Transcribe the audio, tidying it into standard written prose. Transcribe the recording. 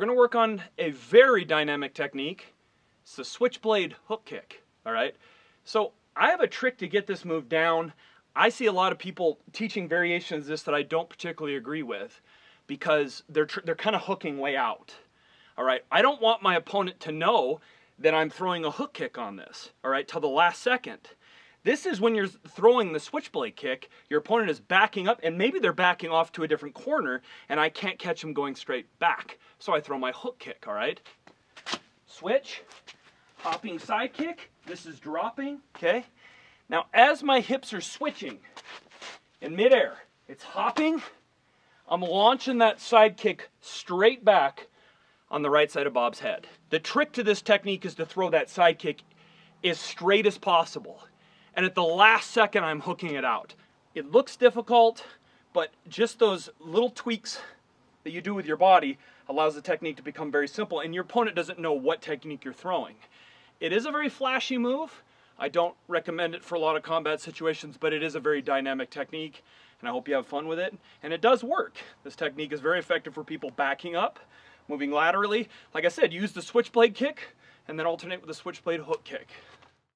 going to work on a very dynamic technique. It's the switchblade hook kick, all right? So I have a trick to get this move down. I see a lot of people teaching variations of this that I don't particularly agree with because they're kind of hooking way out, all right? I don't want my opponent to know that I'm throwing a hook kick on this, all right, till the last second. This is when you're throwing the switchblade kick, your opponent is backing up, and maybe they're backing off to a different corner, and I can't catch them going straight back. So I throw my hook kick, all right? Switch, hopping side kick, this is dropping, okay? Now, as my hips are switching in midair, it's hopping, I'm launching that side kick straight back on the right side of Bob's head. The trick to this technique is to throw that side kick as straight as possible. And at the last second, I'm hooking it out. It looks difficult, but just those little tweaks that you do with your body allows the technique to become very simple, and your opponent doesn't know what technique you're throwing. It is a very flashy move. I don't recommend it for a lot of combat situations, but it is a very dynamic technique, and I hope you have fun with it. And it does work. This technique is very effective for people backing up, moving laterally. Like I said, use the switchblade kick, and then alternate with the switchblade hook kick.